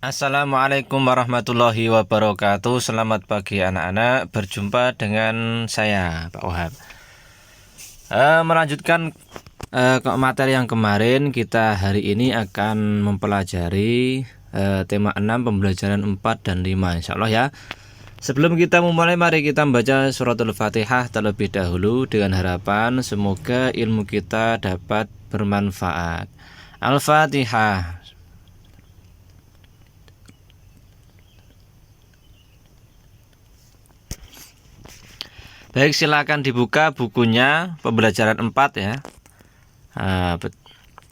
Assalamualaikum warahmatullahi wabarakatuh. Selamat pagi anak-anak. Berjumpa dengan saya Pak Wahab. Melanjutkan materi yang kemarin, kita hari ini akan mempelajari tema 6, pembelajaran 4 dan 5 insya Allah ya. Sebelum kita memulai, mari kita membaca suratul Fatihah terlebih dahulu dengan harapan semoga ilmu kita dapat bermanfaat. Al-Fatihah. Baik, silakan dibuka bukunya pembelajaran 4 ya.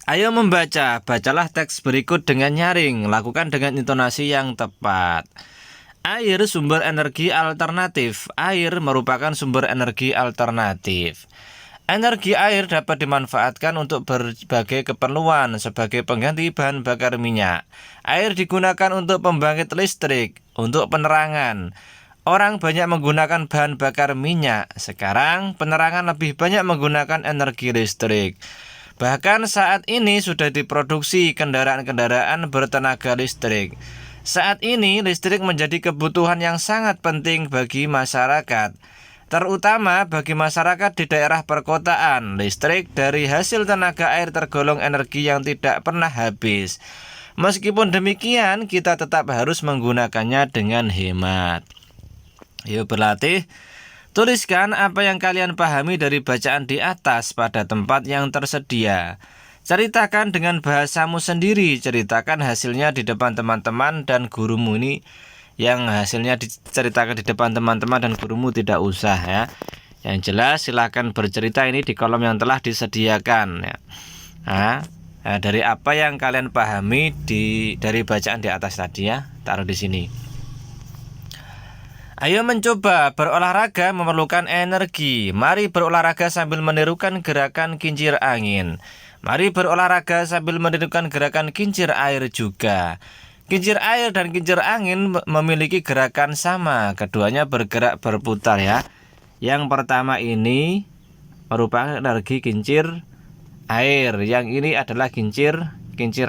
Ayo membaca, bacalah teks berikut dengan nyaring, lakukan dengan intonasi yang tepat. Air sumber energi alternatif. Air merupakan sumber energi alternatif. Energi air dapat dimanfaatkan untuk berbagai keperluan sebagai pengganti bahan bakar minyak. Air digunakan untuk pembangkit listrik, untuk penerangan. Orang banyak menggunakan bahan bakar minyak. Sekarang penerangan lebih banyak menggunakan energi listrik. Bahkan saat ini sudah diproduksi kendaraan-kendaraan bertenaga listrik. Saat ini listrik menjadi kebutuhan yang sangat penting bagi masyarakat, terutama bagi masyarakat di daerah perkotaan. Listrik dari hasil tenaga air tergolong energi yang tidak pernah habis. Meskipun demikian, kita tetap harus menggunakannya dengan hemat. Yuk berlatih. Tuliskan apa yang kalian pahami dari bacaan di atas pada tempat yang tersedia. Ceritakan dengan bahasamu sendiri. Ceritakan hasilnya di depan teman-teman dan gurumu. Ini yang hasilnya diceritakan di depan teman-teman dan gurumu tidak usah ya. Yang jelas silahkan bercerita ini di kolom yang telah disediakan ya. Dari apa yang kalian pahami dari bacaan di atas tadi ya, taruh di sini. Ayo mencoba, berolahraga memerlukan energi. Mari berolahraga sambil menirukan gerakan kincir angin. Mari berolahraga sambil menirukan gerakan kincir air juga. Kincir air dan kincir angin memiliki gerakan sama. Keduanya bergerak berputar ya. Yang pertama ini merupakan energi kincir air. Yang ini adalah kincir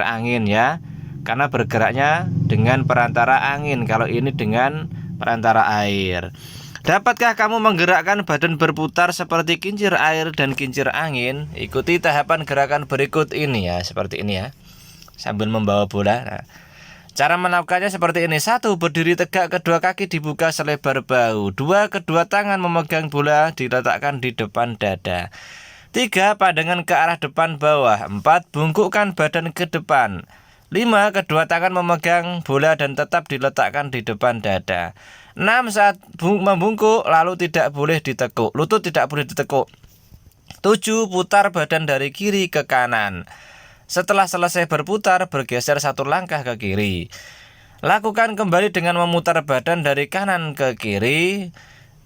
angin ya. Karena bergeraknya dengan perantara angin. Kalau ini dengan perantara air. Dapatkah kamu menggerakkan badan berputar seperti kincir air dan kincir angin? Ikuti tahapan gerakan berikut ini ya, seperti ini ya. Sambil membawa bola. Cara melakukannya seperti ini. 1. Berdiri tegak, kedua kaki dibuka selebar bahu. 2. Kedua tangan memegang bola diletakkan di depan dada. 3. Pandangan ke arah depan bawah. 4. Bungkukkan badan ke depan. 5. Kedua tangan memegang bola dan tetap diletakkan di depan dada. 6. Saat membungkuk lalu tidak boleh ditekuk. Lutut tidak boleh ditekuk. 7. Putar badan dari kiri ke kanan. Setelah selesai berputar, bergeser 1 langkah ke kiri. Lakukan kembali dengan memutar badan dari kanan ke kiri.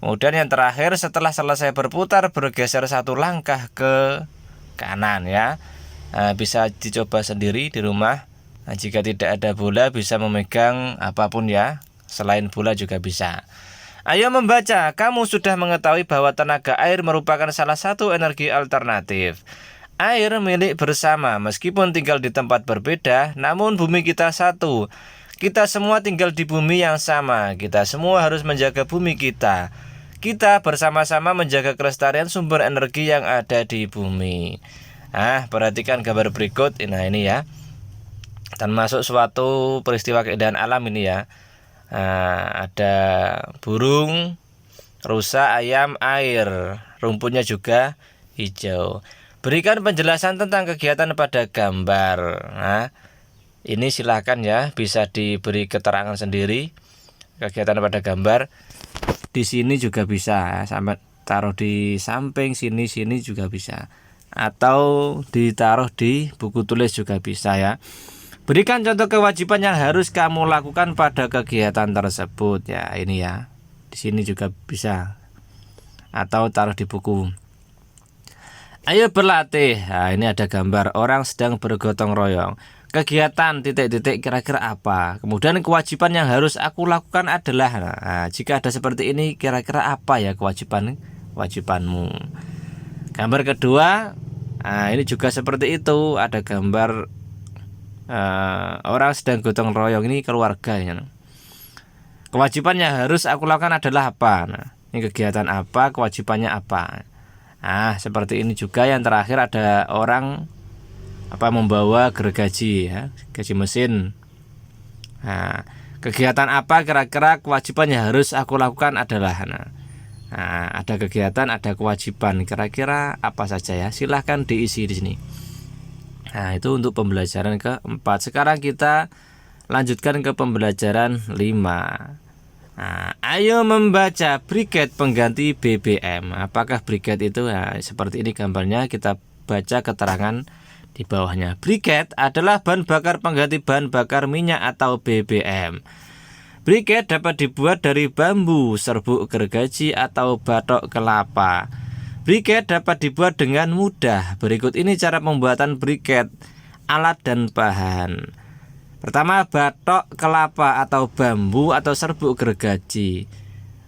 Kemudian yang terakhir, setelah selesai berputar, bergeser 1 langkah ke kanan ya. Bisa dicoba sendiri di rumah. Jika tidak ada bola, bisa memegang apapun ya, selain bola juga bisa. Ayo membaca. Kamu sudah mengetahui bahwa tenaga air merupakan salah satu energi alternatif. Air milik bersama, meskipun tinggal di tempat berbeda, namun bumi kita satu. Kita semua tinggal di bumi yang sama. Kita semua harus menjaga bumi kita. Kita bersama-sama menjaga kelestarian sumber energi yang ada di bumi. Perhatikan gambar berikut. Nah ini ya, termasuk suatu peristiwa keindahan alam ini ya. Ada burung, rusa, ayam, air. Rumputnya juga hijau. Berikan penjelasan tentang kegiatan pada gambar. Ini silakan ya, bisa diberi keterangan sendiri kegiatan pada gambar. Di sini juga bisa, sampai taruh di samping sini juga bisa. Atau ditaruh di buku tulis juga bisa ya. Berikan contoh kewajiban yang harus kamu lakukan pada kegiatan tersebut ya. Ini ya, di sini juga bisa. Atau taruh di buku. Ayo berlatih. Ini ada gambar orang sedang bergotong royong. Kegiatan titik-titik kira-kira apa? Kemudian kewajiban yang harus aku lakukan adalah. Jika ada seperti ini, kira-kira apa ya kewajibanmu? Gambar kedua. Ini juga seperti itu. Ada gambar orang sedang gotong royong, ini keluarga ya. Kewajiban yang harus aku lakukan adalah apa? Nah, ini kegiatan apa, kewajibannya apa? Nah, seperti ini juga. Yang terakhir ada orang membawa gergaji ya, gaji mesin. Nah, kegiatan apa kira-kira kewajiban yang harus aku lakukan adalah ada kegiatan, ada kewajiban. Kira-kira apa saja ya? Silahkan diisi di sini. Nah, itu untuk pembelajaran keempat. Sekarang kita lanjutkan ke pembelajaran 5. Nah, ayo membaca briket pengganti BBM. Apakah briket itu? Nah, seperti ini gambarnya, kita baca keterangan di bawahnya. Briket adalah bahan bakar pengganti bahan bakar minyak atau BBM. Briket dapat dibuat dari bambu, serbuk gergaji atau batok kelapa. Briket dapat dibuat dengan mudah. Berikut ini cara pembuatan briket, alat dan bahan. Pertama, batok kelapa atau bambu atau serbuk gergaji.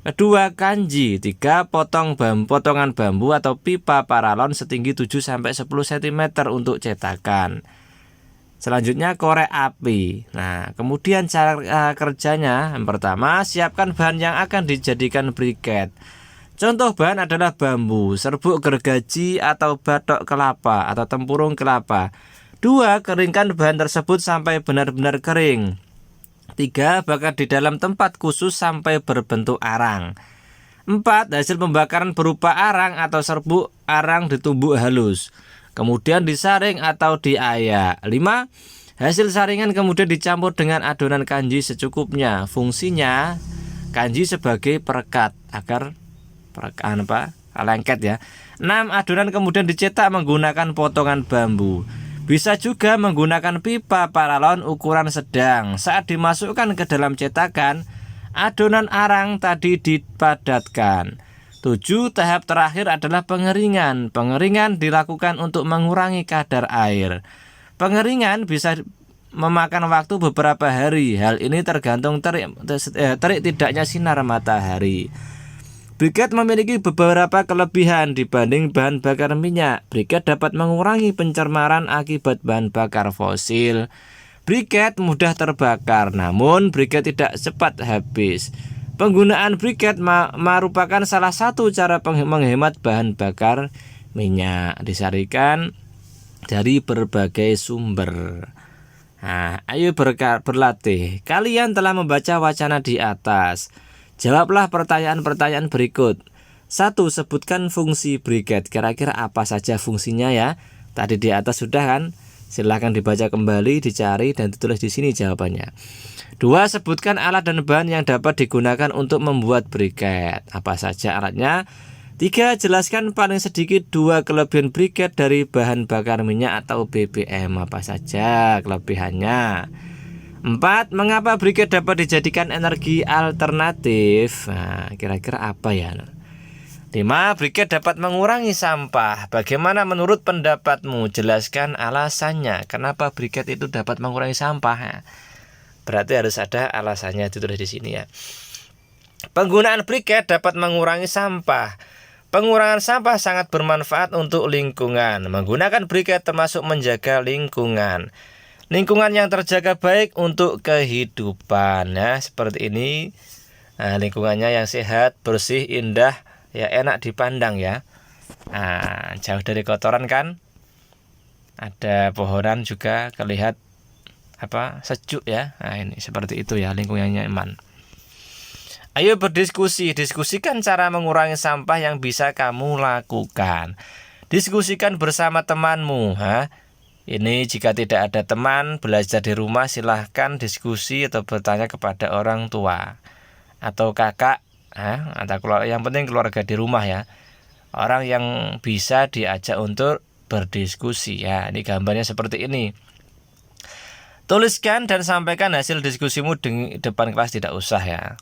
Kedua, kanji. 3, potongan bambu atau pipa paralon setinggi 7-10 cm untuk cetakan. Selanjutnya, korek api. Nah, kemudian cara kerjanya. Yang pertama, siapkan bahan yang akan dijadikan briket. Contoh bahan adalah bambu, serbuk gergaji atau batok kelapa atau tempurung kelapa. 2, keringkan bahan tersebut sampai benar-benar kering. 3, bakar di dalam tempat khusus sampai berbentuk arang. 4, hasil pembakaran berupa arang atau serbuk arang ditumbuk halus, kemudian disaring atau diayak. 5, hasil saringan kemudian dicampur dengan adonan kanji secukupnya. Fungsinya, kanji sebagai perekat agar lengket ya. 6, adonan kemudian dicetak menggunakan potongan bambu. Bisa juga menggunakan pipa paralon ukuran sedang. Saat dimasukkan ke dalam cetakan, adonan arang tadi dipadatkan. 7, tahap terakhir adalah pengeringan. Pengeringan dilakukan untuk mengurangi kadar air. Pengeringan bisa memakan waktu beberapa hari. Hal ini tergantung terik tidaknya sinar matahari. Briket memiliki beberapa kelebihan dibanding bahan bakar minyak. Briket dapat mengurangi pencemaran akibat bahan bakar fosil. Briket mudah terbakar, namun briket tidak cepat habis. Penggunaan briket merupakan salah satu cara menghemat bahan bakar minyak. Disarikan dari berbagai sumber. Nah, ayo berlatih. Kalian telah membaca wacana di atas. Jawablah pertanyaan-pertanyaan berikut. 1, sebutkan fungsi briket. Kira-kira apa saja fungsinya ya? Tadi di atas sudah kan? Silahkan dibaca kembali, dicari dan ditulis di sini jawabannya. 2, sebutkan alat dan bahan yang dapat digunakan untuk membuat briket. Apa saja alatnya? 3, jelaskan paling sedikit 2 kelebihan briket dari bahan bakar minyak atau BBM. Apa saja kelebihannya? 4, mengapa briket dapat dijadikan energi alternatif? Nah, kira-kira apa ya? 5, briket dapat mengurangi sampah. Bagaimana menurut pendapatmu? Jelaskan alasannya. Kenapa briket itu dapat mengurangi sampah? Berarti harus ada alasannya, ditulis di sini ya. Penggunaan briket dapat mengurangi sampah. Pengurangan sampah sangat bermanfaat untuk lingkungan. Menggunakan briket termasuk menjaga lingkungan. Lingkungan yang terjaga baik untuk kehidupan ya, seperti ini. Nah, lingkungannya yang sehat, bersih, indah, ya enak dipandang ya. Nah, jauh dari kotoran kan. Ada pohonan juga kelihatan sejuk ya. Nah, ini seperti itu ya, lingkungannya nyaman. Ayo berdiskusi, diskusikan cara mengurangi sampah yang bisa kamu lakukan. Diskusikan bersama temanmu. Ini jika tidak ada teman, belajar di rumah silahkan diskusi atau bertanya kepada orang tua atau kakak, atau keluarga. Yang penting keluarga di rumah ya. Orang yang bisa diajak untuk berdiskusi ya. Ini gambarnya seperti ini. Tuliskan dan sampaikan hasil diskusimu di depan kelas, tidak usah ya.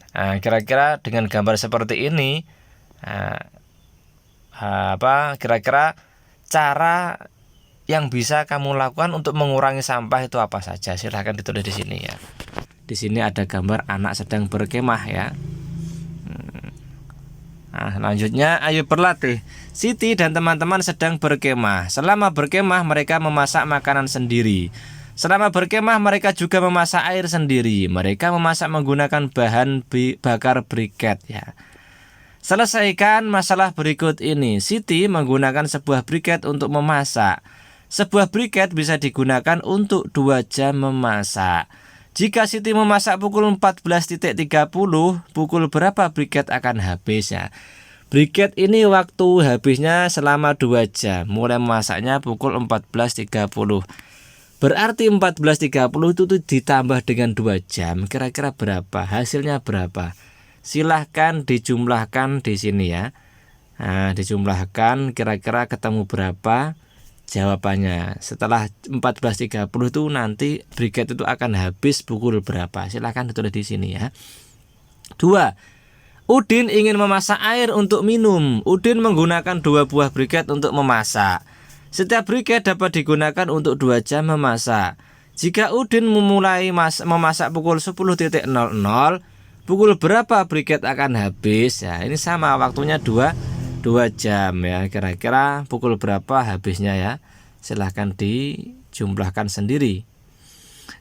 Nah, kira-kira dengan gambar seperti ini, kira-kira cara yang bisa kamu lakukan untuk mengurangi sampah itu apa saja? Silahkan ditulis di sini ya. Di sini ada gambar anak sedang berkemah ya. Nah, selanjutnya ayo berlatih. Siti dan teman-teman sedang berkemah. Selama berkemah mereka memasak makanan sendiri. Selama berkemah mereka juga memasak air sendiri. Mereka memasak menggunakan bahan bakar briket ya. Selesaikan masalah berikut ini. Siti menggunakan sebuah briket untuk memasak. Sebuah briket bisa digunakan untuk 2 jam memasak. Jika Siti memasak pukul 14.30, pukul berapa briket akan habis ya? Briket ini waktu habisnya selama 2 jam. Mulai memasaknya pukul 14.30. Berarti 14.30 itu ditambah dengan 2 jam. Kira-kira berapa? Hasilnya berapa? Silahkan dijumlahkan di sini ya. Nah, dijumlahkan kira-kira ketemu berapa jawabannya. Setelah 14.30 itu nanti briket itu akan habis pukul berapa. Silahkan ditulis di sini ya. 2. Udin ingin memasak air untuk minum. Udin menggunakan 2 buah briket untuk memasak. Setiap briket dapat digunakan untuk 2 jam memasak. Jika Udin memulai memasak pukul 10.00, pukul berapa briket akan habis? Ya, ini sama waktunya 2 jam ya. Kira-kira pukul berapa habisnya ya? Silahkan dijumlahkan sendiri.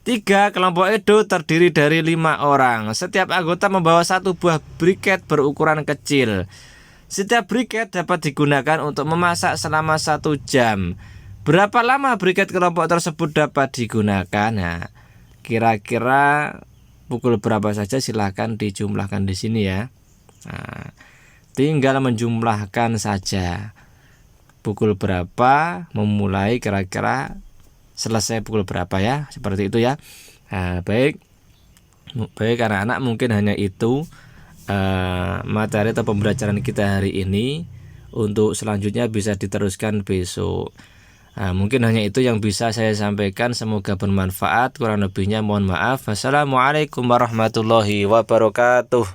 3. Kelompok Edo terdiri dari 5 orang. Setiap anggota membawa 1 buah briket berukuran kecil. Setiap briket dapat digunakan untuk memasak selama 1 jam. Berapa lama briket kelompok tersebut dapat digunakan? Nah, kira-kira pukul berapa saja silahkan dijumlahkan di sini ya. Nah, tinggal menjumlahkan saja. Pukul berapa memulai, kira-kira selesai pukul berapa ya. Seperti itu ya. Nah, baik anak-anak, mungkin hanya itu materi atau pembelajaran kita hari ini. Untuk selanjutnya bisa diteruskan besok. Mungkin hanya itu yang bisa saya sampaikan. Semoga bermanfaat. Kurang lebihnya mohon maaf. Wassalamualaikum warahmatullahi wabarakatuh.